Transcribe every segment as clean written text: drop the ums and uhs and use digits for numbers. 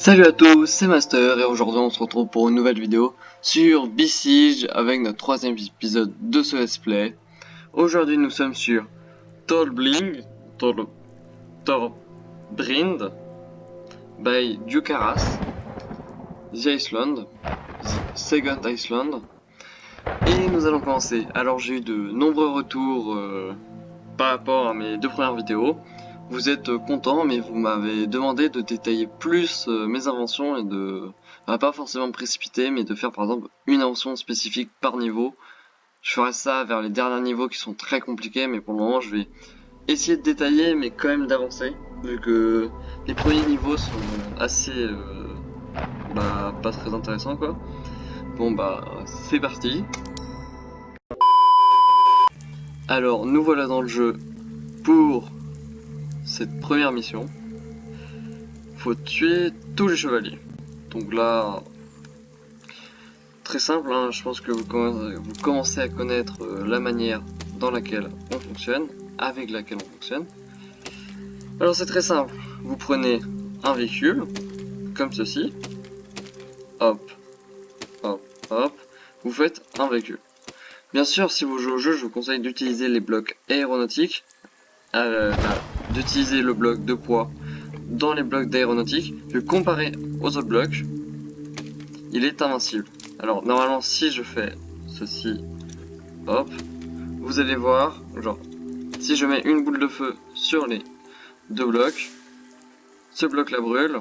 Salut à tous, c'est Master et aujourd'hui on se retrouve pour une nouvelle vidéo sur Besiege avec notre troisième épisode de ce let's play. Aujourd'hui nous sommes sur Torbling, Torbrind by Ducaras, The Iceland, The Second Iceland, et nous allons commencer. Alors j'ai eu de nombreux retours par rapport à mes deux premières vidéos. Vous êtes content, mais vous m'avez demandé de détailler plus mes inventions et de pas forcément me précipiter, mais de faire par exemple une invention spécifique par niveau. Je ferai ça vers les derniers niveaux qui sont très compliqués, mais pour le moment je vais essayer de détailler, mais quand même d'avancer, vu que les premiers niveaux sont assez pas très intéressants quoi. Bon bah c'est parti. Alors nous voilà dans le jeu pour cette première mission. Faut tuer tous les chevaliers. Donc là, très simple, hein, je pense que vous commencez à connaître la manière dans laquelle on fonctionne, avec laquelle on fonctionne. Alors c'est très simple, vous prenez un véhicule, comme ceci, hop, hop, hop, vous faites un véhicule. Bien sûr, si vous jouez au jeu, je vous conseille d'utiliser les blocs aéronautiques, d'utiliser le bloc de poids dans les blocs d'aéronautique. Je vais comparer aux autres blocs, il est invincible. Alors normalement si je fais ceci, hop, vous allez voir, genre, si je mets une boule de feu sur les deux blocs, ce bloc là brûle,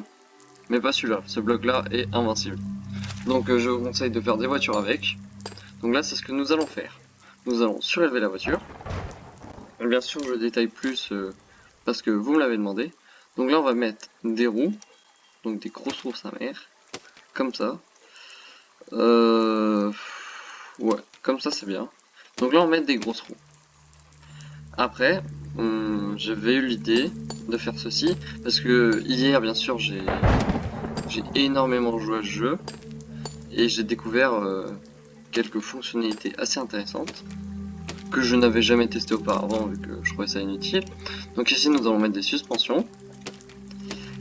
mais pas celui-là, ce bloc là est invincible. Donc je vous conseille de faire des voitures avec. Donc là c'est ce que nous allons faire. Nous allons surélever la voiture. Bien sûr je détaille plus parce que vous me l'avez demandé. Donc là on va mettre des roues, donc des grosses roues sa mère, comme ça. Ouais, comme ça c'est bien. Donc là on met des grosses roues. Après, j'avais eu l'idée de faire ceci, parce que hier bien sûr j'ai énormément joué à ce jeu, et j'ai découvert quelques fonctionnalités assez intéressantes, que je n'avais jamais testé auparavant vu que je trouvais ça inutile. Donc ici nous allons mettre des suspensions,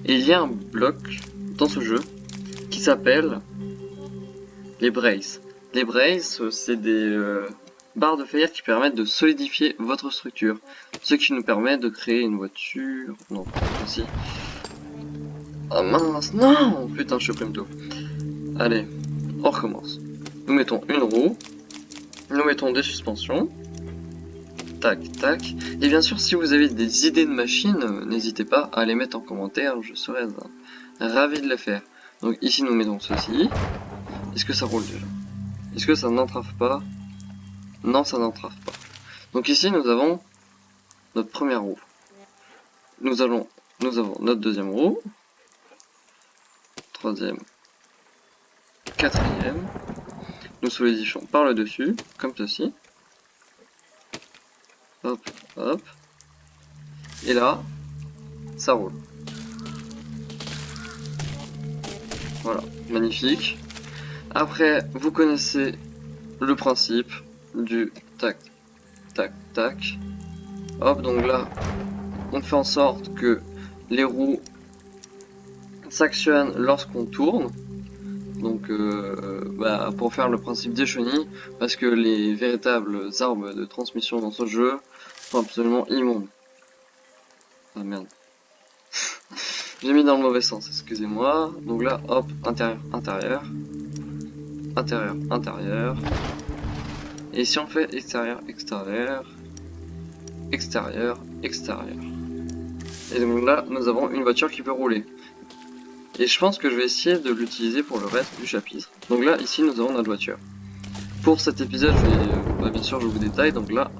et il y a un bloc dans ce jeu qui s'appelle les braces. Les braces, c'est des barres de fer qui permettent de solidifier votre structure, ce qui nous permet de créer une voiture. Non, aussi. Ah mince, non, putain, je supprime tout. Allez, on recommence. Nous mettons une roue, nous mettons des suspensions, tac, tac. Et bien sûr, si vous avez des idées de machines, n'hésitez pas à les mettre en commentaire, je serais ravi de les faire. Donc ici, nous mettons ceci. Est-ce que ça roule déjà? Est-ce que ça n'entrave pas? Non, ça n'entrave pas. Donc ici, nous avons notre première roue. Nous avons notre deuxième roue. Troisième. Quatrième. Nous solidifions par le dessus, comme ceci. Hop, hop. Et là, ça roule. Voilà, magnifique. Après, vous connaissez le principe du tac, tac, tac. Hop, donc là, on fait en sorte que les roues s'actionnent lorsqu'on tourne. Donc, pour faire le principe des chenilles, parce que les véritables arbres de transmission dans ce jeu sont absolument immondes. Ah merde. J'ai mis dans le mauvais sens, excusez-moi. Donc là, hop, intérieur, intérieur. Intérieur, intérieur. Et si on fait extérieur, extérieur. Extérieur, extérieur. Et donc là, nous avons une voiture qui peut rouler. Et je pense que je vais essayer de l'utiliser pour le reste du chapitre. Donc là, ici, nous avons notre voiture. Pour cet épisode, bien sûr, je vous détaille. Donc là,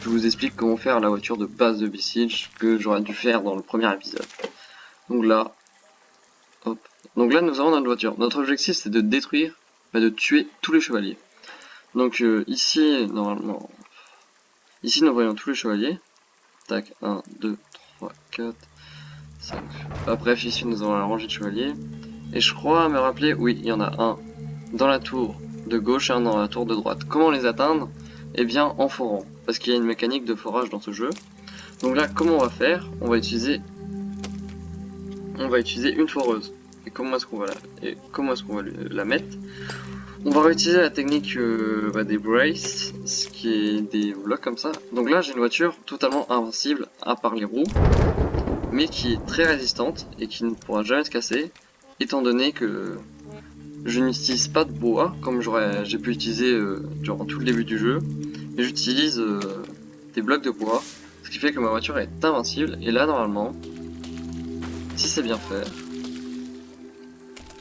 je vous explique comment faire la voiture de base de Besiege que j'aurais dû faire dans le premier épisode. Donc là, hop. Donc là, nous avons notre voiture. Notre objectif, c'est de détruire, de tuer tous les chevaliers. Donc ici, normalement, ici, nous voyons tous les chevaliers. Tac, 1, 2, 3, 4, 5. Bref, ici, nous avons la rangée de chevaliers. Et je crois me rappeler, oui, il y en a un dans la tour de gauche et un dans la tour de droite. Comment les atteindre? Eh bien, en forant, parce qu'il y a une mécanique de forage dans ce jeu. Donc là, comment on va faire? On va utiliser une foreuse. Et comment est-ce qu'on va la mettre? On va réutiliser la technique des braces, ce qui est des blocs comme ça. Donc là, j'ai une voiture totalement invincible, à part les roues, mais qui est très résistante et qui ne pourra jamais se casser, étant donné que je n'utilise pas de bois, comme j'ai pu utiliser durant tout le début du jeu, mais j'utilise des blocs de bois, ce qui fait que ma voiture est invincible, et là, normalement, si c'est bien fait,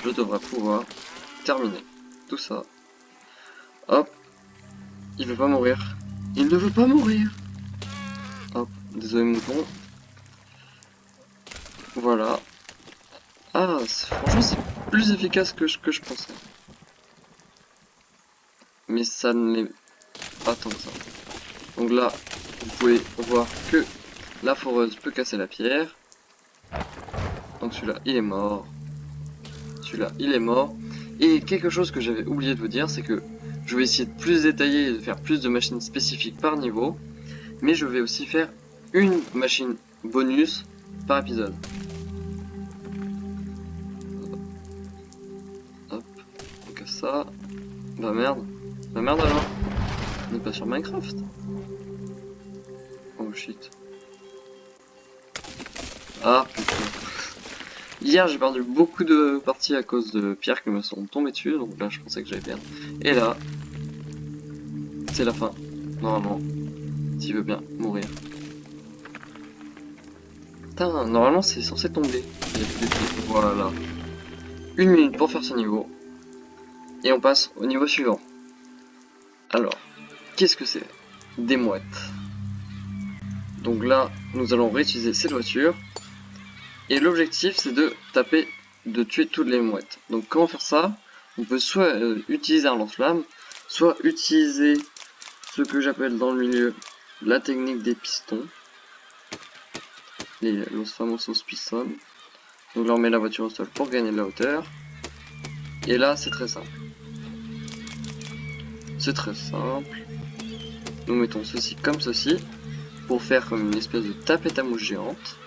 je devrais pouvoir terminer tout ça. Hop, il veut pas mourir. Il ne veut pas mourir. Hop, désolé mouton. Voilà. Ah, franchement c'est plus efficace que je pensais. Mais ça ne l'est pas tant que ça. Donc là, vous pouvez voir que la foreuse peut casser la pierre. Donc celui-là, il est mort. Celui-là, il est mort. Et quelque chose que j'avais oublié de vous dire, c'est que je vais essayer de plus détailler et de faire plus de machines spécifiques par niveau. Mais je vais aussi faire une machine bonus par épisode. Hop, on casse ça. Bah merde. Bah merde alors. On n'est pas sur Minecraft. Oh shit. Ah putain. Hier j'ai perdu beaucoup de parties à cause de pierres qui me sont tombées dessus, donc là je pensais que j'allais perdre. Et là, c'est la fin, normalement, s'il veut bien mourir. Putain, normalement c'est censé tomber. Voilà. 1 minute pour faire ce niveau. Et on passe au niveau suivant. Alors, qu'est-ce que c'est? Des mouettes. Donc là, nous allons réutiliser cette voiture. Et l'objectif, c'est de tuer toutes les mouettes. Donc comment faire ça? On peut soit utiliser un lance-flamme, soit utiliser ce que j'appelle dans le milieu la technique des pistons. Les los famosos pistons. Donc là, on met la voiture au sol pour gagner de la hauteur. Et là, c'est très simple. C'est très simple. Nous mettons ceci comme ceci pour faire comme une espèce de tapette à mouche géante.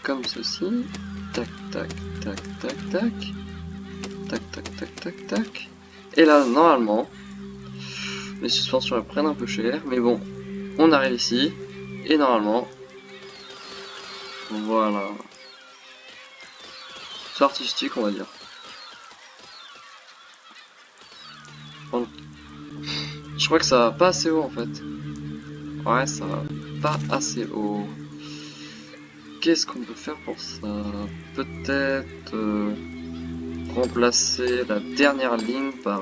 Comme ceci. Tac, tac, tac, tac, tac. Tac, tac, tac, tac, tac. Et là, normalement, les suspensions elles prennent un peu cher, mais bon, on arrive ici. Et normalement, voilà. C'est artistique, on va dire. Bon. Je crois que ça va pas assez haut en fait. Ouais, ça va pas assez haut. Qu'est-ce qu'on peut faire pour ça? Peut-être remplacer la dernière ligne par,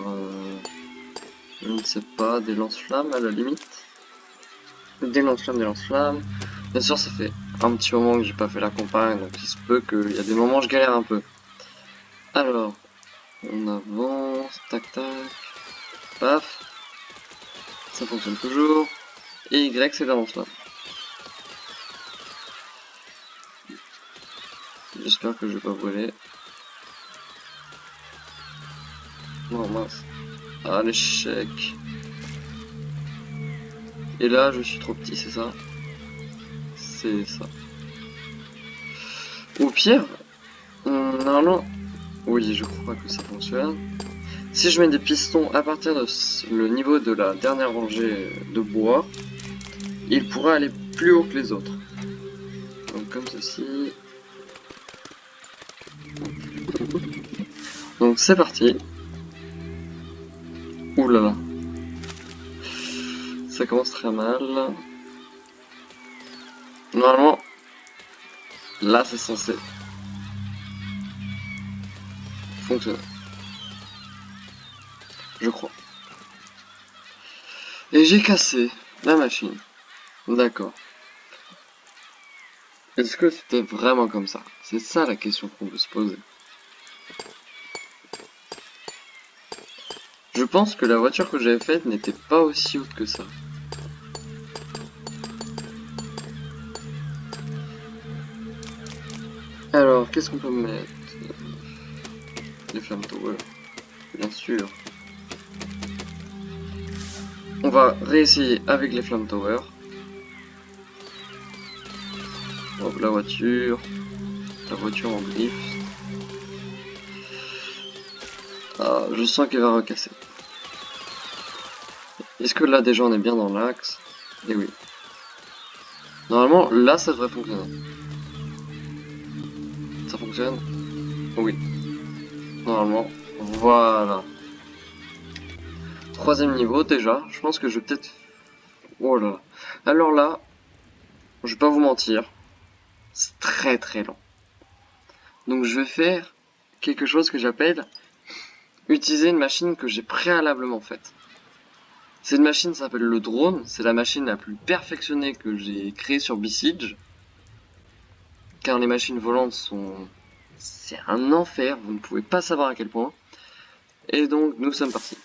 je ne sais pas, des lance-flammes à la limite. Des lance-flammes, des lance-flammes. Bien sûr, ça fait un petit moment que j'ai pas fait la campagne, donc il se peut qu'il y a des moments où je galère un peu. Alors, on avance, tac tac, paf. Ça fonctionne toujours. Et Y, c'est la lance-flamme. J'espère que je vais pas brûler. Non, mince. Ah, l'échec. Et là, je suis trop petit, c'est ça? C'est ça. Au pire, normalement, oui, je crois que ça fonctionne. Si je mets des pistons à partir de le niveau de la dernière rangée de bois, il pourra aller plus haut que les autres. Donc comme ceci. Donc c'est parti. Ouh là là. Ça commence très mal. Normalement, là c'est censé fonctionner. Je crois. Et j'ai cassé la machine. D'accord. Est-ce que c'était vraiment comme ça? C'est ça la question qu'on peut se poser. Je pense que la voiture que j'avais faite n'était pas aussi haute que ça. Alors, qu'est-ce qu'on peut mettre? Les flammes tower, bien sûr. On va réessayer avec les flammes tower. Hop, la voiture en drift. Ah, je sens qu'il va recasser. Est-ce que là déjà on est bien dans l'axe? Eh oui. Normalement, là ça devrait fonctionner. Ça fonctionne? Oui. Normalement. Voilà. Troisième niveau déjà. Je pense que je vais peut-être... Oh là là. Alors là, je vais pas vous mentir. C'est très très lent. Donc je vais faire quelque chose que j'appelle utiliser une machine que j'ai préalablement faite. Cette machine s'appelle le drone. C'est la machine la plus perfectionnée que j'ai créée sur Besiege. Car les machines volantes sont... C'est un enfer. Vous ne pouvez pas savoir à quel point. Et donc nous sommes partis.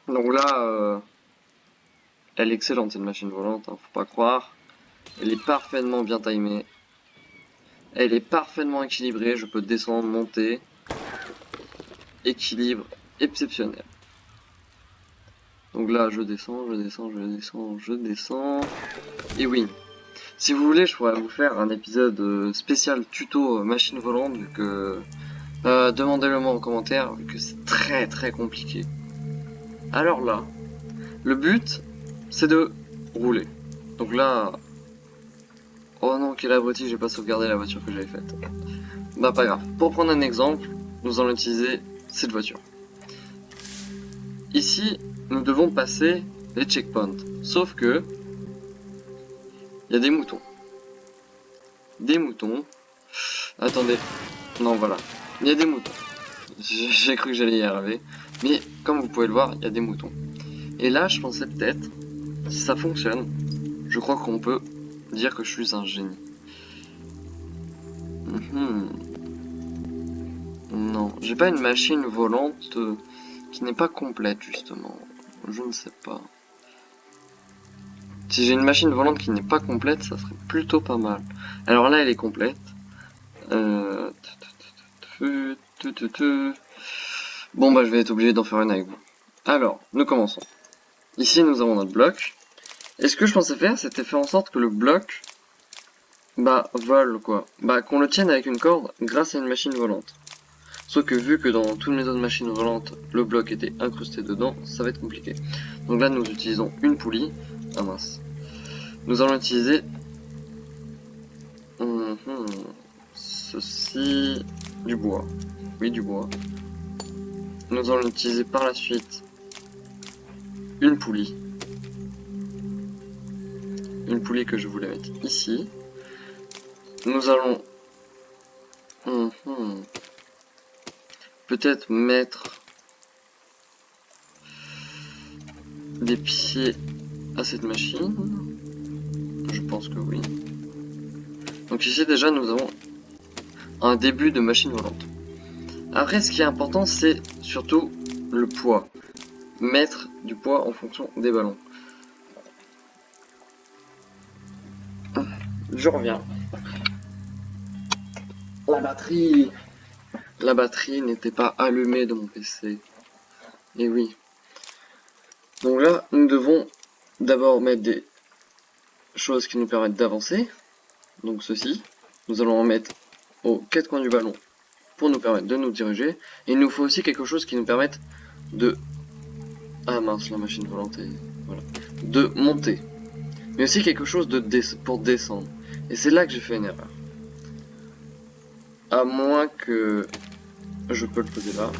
Donc là, elle est excellente cette machine volante, hein, faut pas croire. Elle est parfaitement bien timée. Elle est parfaitement équilibrée, je peux descendre, monter. Équilibre exceptionnel. Donc là, je descends, je descends, je descends, je descends. Et oui. Si vous voulez, je pourrais vous faire un épisode spécial tuto machine volante, vu que... demandez-le moi en commentaire, vu que c'est très très compliqué. Alors là, le but, c'est de rouler. Donc là... Oh non, quel abruti, j'ai pas sauvegardé la voiture que j'avais faite. Bah pas grave. Pour prendre un exemple, nous allons utiliser cette voiture. Ici, nous devons passer les checkpoints. Sauf que... il y a des moutons. Des moutons. Attendez. Non, voilà. Il y a des moutons. J'ai cru que j'allais y arriver. Mais comme vous pouvez le voir, il y a des moutons. Et là, je pensais peut-être, si ça fonctionne, je crois qu'on peut dire que je suis un génie. Non, j'ai pas une machine volante qui n'est pas complète, justement. Je ne sais pas. Si j'ai une machine volante qui n'est pas complète, ça serait plutôt pas mal. Alors là, elle est complète. Bon, bah, je vais être obligé d'en faire une avec vous. Alors, nous commençons. Ici, nous avons notre bloc. Et ce que je pensais faire, c'était faire en sorte que le bloc, bah, vole, quoi. Bah, qu'on le tienne avec une corde grâce à une machine volante. Sauf que vu que dans toutes mes autres machines volantes, le bloc était incrusté dedans, ça va être compliqué. Donc là, nous utilisons une poulie. Ah mince. Nous allons utiliser... ceci... du bois. Oui, du bois. Nous allons utiliser par la suite une poulie. Une poulie que je voulais mettre ici. Nous allons peut-être mettre des pieds à cette machine. Je pense que oui. Donc ici déjà nous avons un début de machine volante. Après ce qui est important c'est surtout le poids. Mettre du poids en fonction des ballons. Je reviens. La batterie n'était pas allumée de mon PC. Et oui. Donc là, nous devons d'abord mettre des choses qui nous permettent d'avancer. Donc ceci. Nous allons en mettre aux quatre coins du ballon pour nous permettre de nous diriger. Et il nous faut aussi quelque chose qui nous permette de... Ah mince, la machine volante est... Voilà. De monter. Mais aussi quelque chose de pour descendre. Et c'est là que j'ai fait une erreur. À moins que... Je peux le poser là.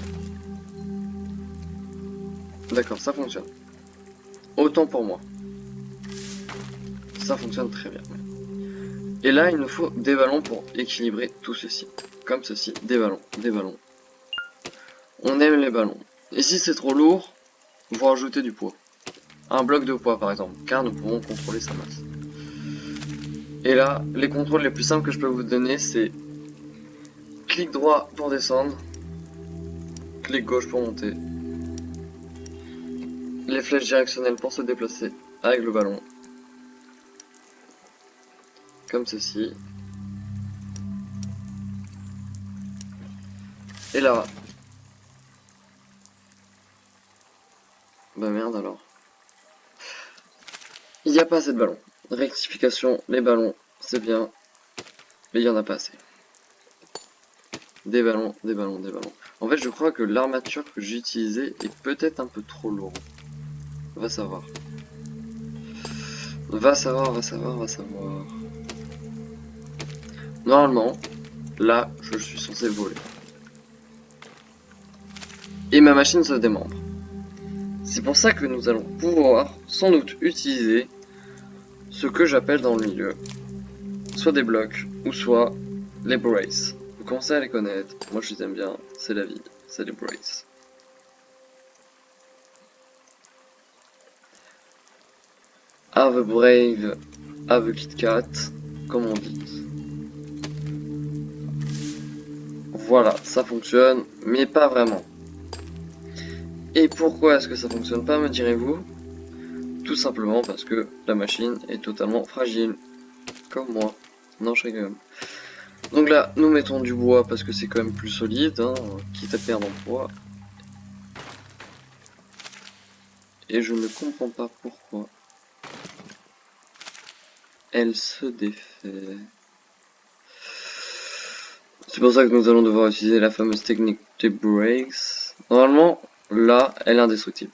D'accord, ça fonctionne. Autant pour moi. Ça fonctionne très bien. Et là, il nous faut des ballons pour équilibrer tout ceci. Comme ceci, des ballons, des ballons. On aime les ballons. Et si c'est trop lourd, vous rajoutez du poids. Un bloc de poids par exemple, car nous pouvons contrôler sa masse. Et là, les contrôles les plus simples que je peux vous donner, c'est clic droit pour descendre, clic gauche pour monter, les flèches directionnelles pour se déplacer avec le ballon, comme ceci. Et là, bah merde alors. Il n'y a pas assez de ballons. Rectification, les ballons, c'est bien, mais il n'y en a pas assez. Des ballons, des ballons, des ballons. En fait, je crois que l'armature que j'ai utilisée est peut-être un peu trop lourde. Va savoir. Va savoir, va savoir, va savoir. Normalement, là, je suis censé voler. Et ma machine se démembre. C'est pour ça que nous allons pouvoir, sans doute, utiliser ce que j'appelle dans le milieu, soit des blocs, ou soit les braces. Vous commencez à les connaître, moi je les aime bien, c'est la vie, c'est les braces. Have a brave, have a KitKat, comme on dit. Voilà, ça fonctionne, mais pas vraiment. Et pourquoi est-ce que ça fonctionne pas, me direz-vous? Tout simplement parce que la machine est totalement fragile, comme moi. Non, je rigole. Donc là, nous mettons du bois parce que c'est quand même plus solide, hein, quitte à perdre en poids. Et je ne comprends pas pourquoi elle se défait. C'est pour ça que nous allons devoir utiliser la fameuse technique des breaks. Normalement, là, elle est indestructible.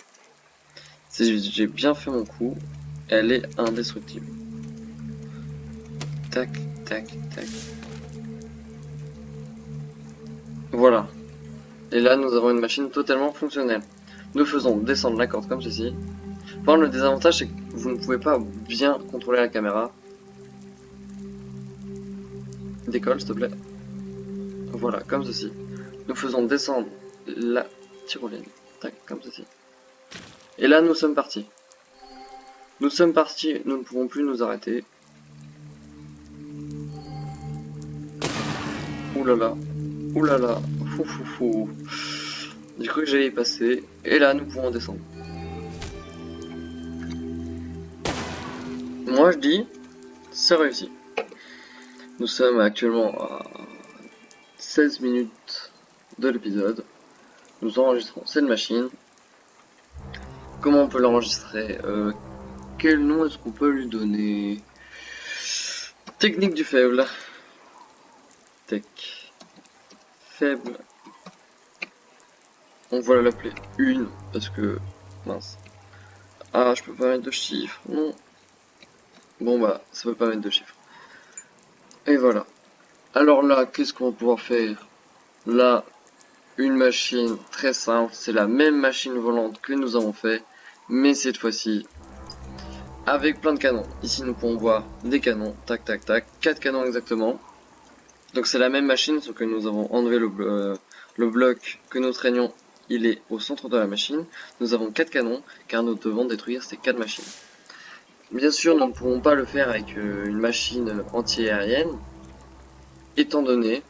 Si j'ai bien fait mon coup, elle est indestructible. Tac, tac, tac. Voilà. Et là, nous avons une machine totalement fonctionnelle. Nous faisons descendre la corde comme ceci. Par contre, le désavantage, c'est que vous ne pouvez pas bien contrôler la caméra. Décolle, s'il te plaît. Voilà, comme ceci. Nous faisons descendre la tyrolienne. Tac, comme ceci. Et là, nous sommes partis. Nous sommes partis, nous ne pouvons plus nous arrêter. Oulala, oulala, fou fou fou. J'ai cru que j'allais y passer. Et là, nous pouvons descendre. Moi, je dis, c'est réussi. Nous sommes actuellement à 16 minutes de l'épisode. Nous enregistrons cette machine. Comment on peut l'enregistrer? Quel nom est-ce qu'on peut lui donner? Technique du faible. Tech. Faible. On va l'appeler une parce que... Mince. Ah, je peux pas mettre de chiffres. Non. Bon bah, ça peut pas mettre de chiffres. Et voilà. Alors là, qu'est-ce qu'on va pouvoir faire? Là, une machine très simple. C'est la même machine volante que nous avons fait. Mais cette fois-ci, avec plein de canons. Ici, nous pouvons voir des canons. Tac, tac, tac. 4 canons exactement. Donc c'est la même machine, sauf que nous avons enlevé le bloc que nous traînions. Il est au centre de la machine. Nous avons 4 canons, car nous devons détruire ces 4 machines. Bien sûr, nous ne pourrons pas le faire avec une machine anti-aérienne, étant donné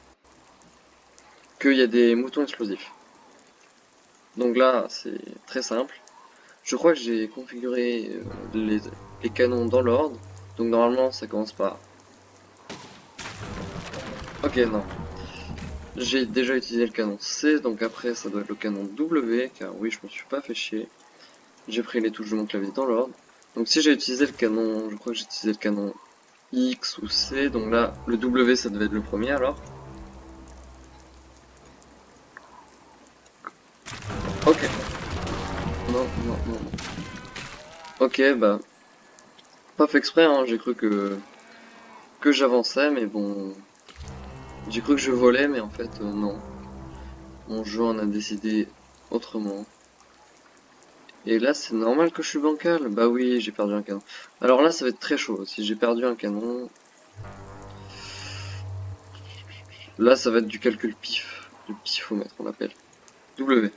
qu'il y a des moutons explosifs. Donc là, c'est très simple. Je crois que j'ai configuré les canons dans l'ordre. Donc normalement, ça commence par... Ok, non. J'ai déjà utilisé le canon C, donc après ça doit être le canon W, car oui, je me suis pas fait chier. J'ai pris les touches de mon clavier dans l'ordre. Donc si j'ai utilisé le canon, je crois que j'ai utilisé le canon X ou C, donc là, le W ça devait être le premier alors. Ok. Non, non, non, non. Ok, bah, pas fait exprès, hein, j'ai cru que j'avançais, mais bon... J'ai cru que je volais, mais en fait, non. Mon jeu en a décidé autrement. Et là, c'est normal que je suis bancal. Bah oui, j'ai perdu un canon. Alors là, ça va être très chaud. Si j'ai perdu un canon... Là, ça va être du calcul pif. Du pifomètre, on appelle. W.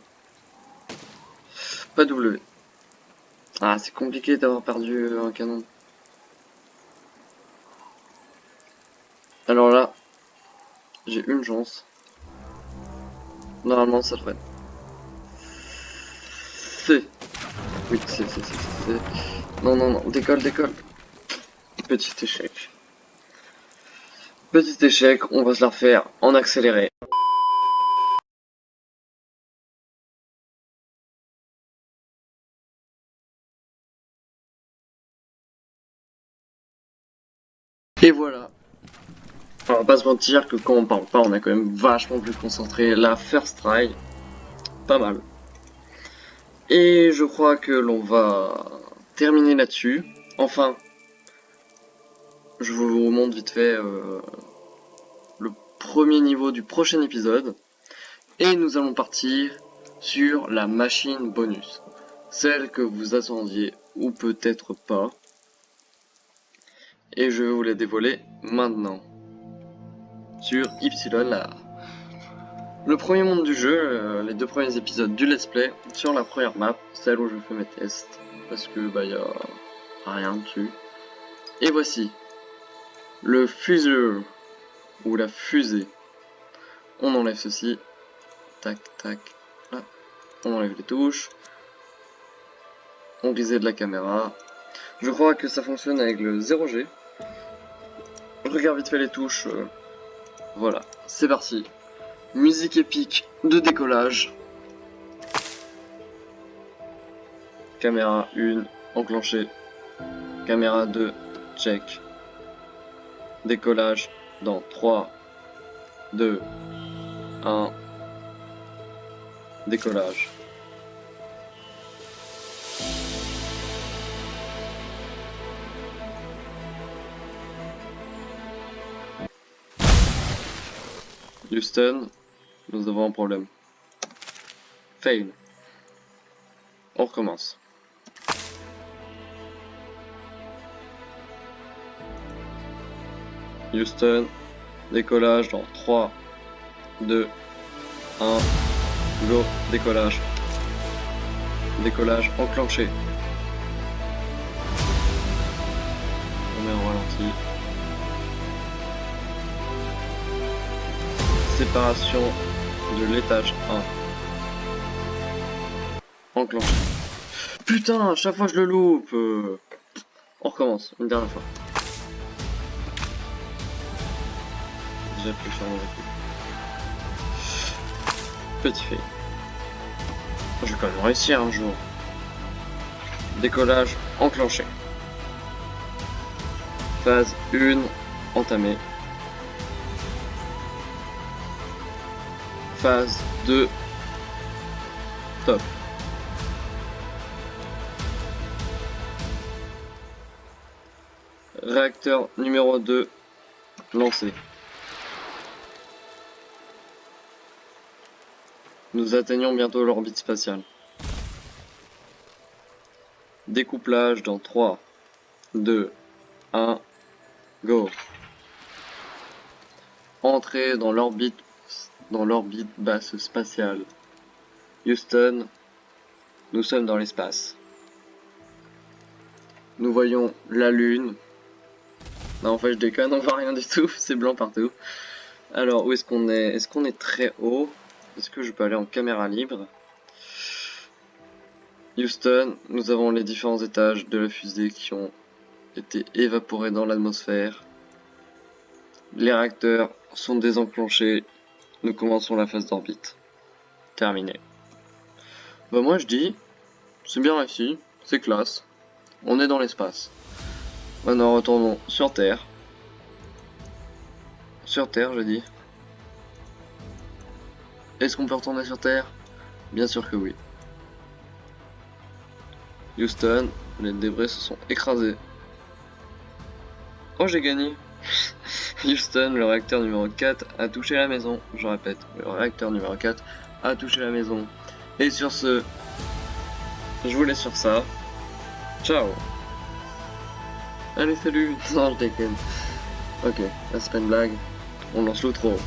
Pas W. Ah, c'est compliqué d'avoir perdu un canon. Alors là, j'ai une chance. Normalement, ça devrait être... C. Oui, C. Non, non, non. Décolle, décolle. Petit échec. Petit échec, on va se la refaire en accéléré. Et voilà. On va pas se mentir que quand on parle pas, on est quand même vachement plus concentré. La first try, pas mal. Et je crois que l'on va terminer là-dessus. Enfin, je vous montre vite fait le premier niveau du prochain épisode. Et nous allons partir sur la machine bonus. Celle que vous attendiez ou peut-être pas. Et je vais vous la dévoiler maintenant. Sur Ypsilon. Le premier monde du jeu, les 2 premiers épisodes du let's play, sur la première map, celle où je fais mes tests. Parce que bah y a rien dessus. Et voici le fuseur ou la fusée. On enlève ceci. Tac tac. Là. On enlève les touches. On reset de la caméra. Je crois que ça fonctionne avec le 0G. Je regarde vite fait les touches. Voilà, c'est parti. Musique épique de décollage. Caméra 1, enclenchée. Caméra 2, check. Décollage dans 3, 2, 1. Décollage. Houston, nous avons un problème. Fail. On recommence. Houston, décollage dans 3, 2, 1, go, décollage. Décollage enclenché. On met en ralenti. Séparation de l'étage 1. Enclenché. Putain, à chaque fois je le loupe. On recommence, une dernière fois. Déjà plus cher mon coup. Petit fait. Je vais quand même réussir un jour. Décollage enclenché. Phase 1 entamée. Phase 2 top. Réacteur numéro 2 lancé. Nous atteignons bientôt l'orbite spatiale. Découplage dans 3, 2, 1, go. Entrée dans l'orbite basse spatiale. Houston, nous sommes dans l'espace. Nous voyons la Lune. Non, en fait, je déconne, on voit rien du tout, c'est blanc partout. Alors, où est-ce qu'on est? Est-ce qu'on est très haut? Est-ce que je peux aller en caméra libre? Houston, nous avons les différents étages de la fusée qui ont été évaporés dans l'atmosphère. Les réacteurs sont désenclenchés. Nous commençons la phase d'orbite. Terminé. Bah moi je dis, c'est bien réussi, c'est classe. On est dans l'espace. Maintenant retournons sur Terre. Sur Terre, je dis. Est-ce qu'on peut retourner sur Terre? Bien sûr que oui. Houston, les débris se sont écrasés. Oh, j'ai gagné. Houston, le réacteur numéro 4 a touché la maison. Je répète, le réacteur numéro 4 a touché la maison. Et sur ce, je vous laisse sur ça. Ciao. Allez, salut. Non, je déconne. Ok, là c'est pas une blague. On lance l'outro.